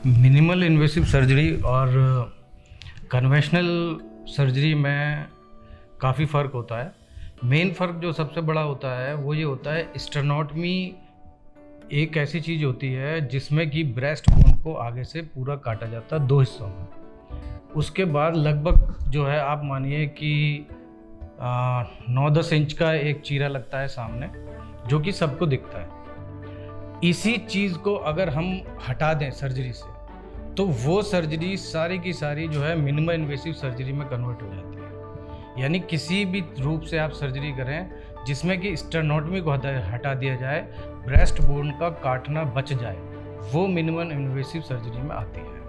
Minimal invasive surgery और conventional surgery में काफ़ी फ़र्क होता है। मेन फ़र्क जो सबसे बड़ा होता है वो ये होता है, स्टेनोटमी एक ऐसी चीज़ होती है जिसमें कि ब्रेस्ट बोन को आगे से पूरा काटा जाता है 2 हिस्सों में। उसके बाद लगभग जो है आप मानिए कि 9-10 इंच का एक चीरा लगता है सामने, जो कि सबको दिखता है। इसी चीज़ को अगर हम हटा दें सर्जरी से, तो वो सर्जरी सारी की सारी जो है मिनिमल इन्वेसिव सर्जरी में कन्वर्ट हो जाती है। यानी किसी भी रूप से आप सर्जरी करें जिसमें कि स्टेनोटमी को हटा दिया जाए, ब्रेस्ट बोन का काटना बच जाए, वो मिनिमल इन्वेसिव सर्जरी में आती है।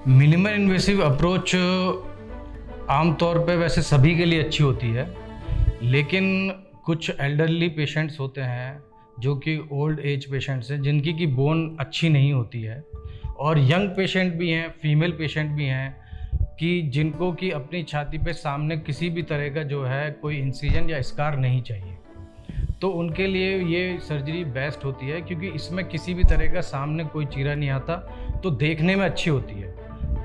मिनिमल इन्वेसिव अप्रोच आमतौर पे वैसे सभी के लिए अच्छी होती है, लेकिन कुछ एल्डरली पेशेंट्स होते हैं जो कि ओल्ड एज पेशेंट्स हैं, जिनकी की बोन अच्छी नहीं होती है, और यंग पेशेंट भी हैं, फीमेल पेशेंट भी हैं कि जिनको कि अपनी छाती पे सामने किसी भी तरह का जो है कोई इंसिजन या स्कार नहीं चाहिए। तो उनके लिए ये सर्जरी बेस्ट होती है, क्योंकि इसमें किसी भी तरह का सामने कोई चीरा नहीं आता, तो देखने में अच्छी होती है।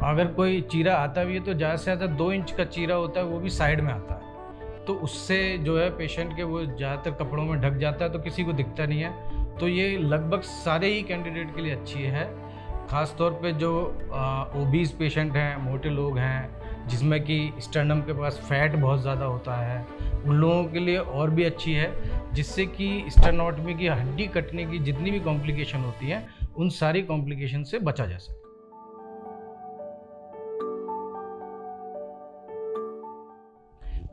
अगर कोई चीरा आता भी है तो ज़्यादा से ज़्यादा 2 इंच का चीरा होता है, वो भी साइड में आता है, तो उससे जो है पेशेंट के वो ज़्यादातर कपड़ों में ढक जाता है, तो किसी को दिखता नहीं है। तो ये लगभग सारे ही कैंडिडेट के लिए अच्छी है, ख़ास तौर पे जो ओबीज पेशेंट हैं, मोटे लोग हैं, जिसमें कि स्टर्नम के पास फैट बहुत ज़्यादा होता है, उन लोगों के लिए और भी अच्छी है, जिससे कि स्टेनोटमी की हड्डी कटने की जितनी भी कॉम्प्लिकेशन होती हैं, उन सारी कॉम्प्लिकेशन से बचा जा सके।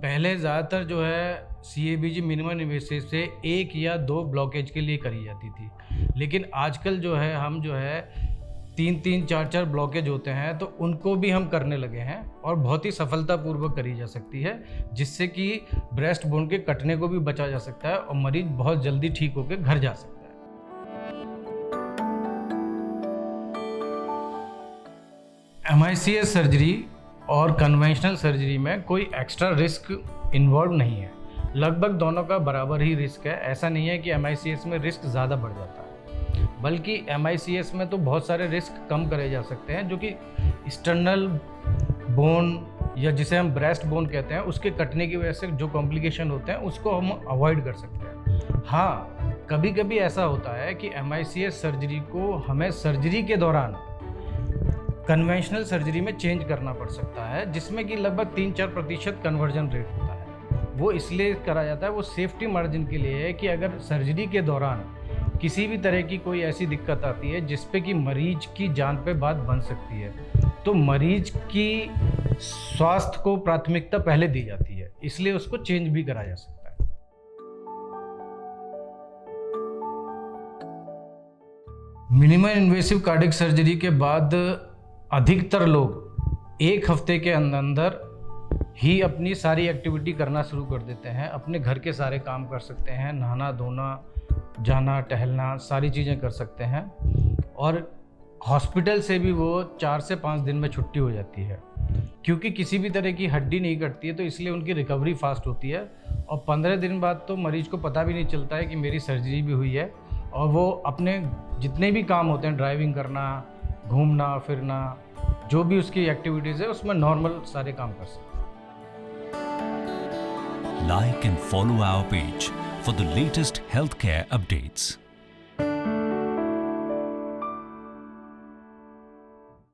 पहले ज़्यादातर जो है CABG मिनिमल इन्वेसिव से 1 या 2 ब्लॉकेज के लिए करी जाती थी, लेकिन आजकल जो है हम जो है 3-3, 4-4 ब्लॉकेज होते हैं, तो उनको भी हम करने लगे हैं और बहुत ही सफलतापूर्वक करी जा सकती है, जिससे कि ब्रेस्ट बोन के कटने को भी बचा जा सकता है और मरीज बहुत जल्दी ठीक होकर घर जा सकता है। MICS सर्जरी और कन्वेंशनल सर्जरी में कोई एक्स्ट्रा रिस्क इन्वॉल्व नहीं है, लगभग दोनों का बराबर ही रिस्क है। ऐसा नहीं है कि MICS में रिस्क ज़्यादा बढ़ जाता है, बल्कि MICS में तो बहुत सारे रिस्क कम करे जा सकते हैं, जो कि एक्सटर्नल बोन या जिसे हम ब्रेस्ट बोन कहते हैं, उसके कटने की वजह से जो कॉम्प्लिकेशन होते हैं उसको हम अवॉइड कर सकते हैं। हाँ, कभी कभी ऐसा होता है कि MICS सर्जरी को हमें सर्जरी के दौरान कन्वेंशनल सर्जरी में चेंज करना पड़ सकता है, जिसमें कि लगभग 3-4% कन्वर्जन रेट होता है। वो इसलिए करा जाता है, वो सेफ्टी मार्जिन के लिए है कि अगर सर्जरी के दौरान किसी भी तरह की कोई ऐसी दिक्कत आती है जिस पे कि मरीज की जान पे बात बन सकती है, तो मरीज की स्वास्थ्य को प्राथमिकता पहले दी जाती है, इसलिए उसको चेंज भी करा जा सकता है। मिनिमल इन्वेसिव कार्डियक सर्जरी के बाद अधिकतर लोग 1 हफ्ते के अंदर ही अपनी सारी एक्टिविटी करना शुरू कर देते हैं, अपने घर के सारे काम कर सकते हैं, नहाना धोना, जाना टहलना, सारी चीज़ें कर सकते हैं, और हॉस्पिटल से भी वो 4 से 5 दिन में छुट्टी हो जाती है, क्योंकि किसी भी तरह की हड्डी नहीं कटती है, तो इसलिए उनकी रिकवरी फास्ट होती है। और 15 दिन बाद तो मरीज को पता भी नहीं चलता है कि मेरी सर्जरी भी हुई है, और वो अपने जितने भी काम होते हैं, ड्राइविंग करना, घूमना फिरना, जो भी उसकी एक्टिविटीज़ है, उसमें नॉर्मल सारे काम कर सकते हैं। Like and follow our page for the latest healthcare updates.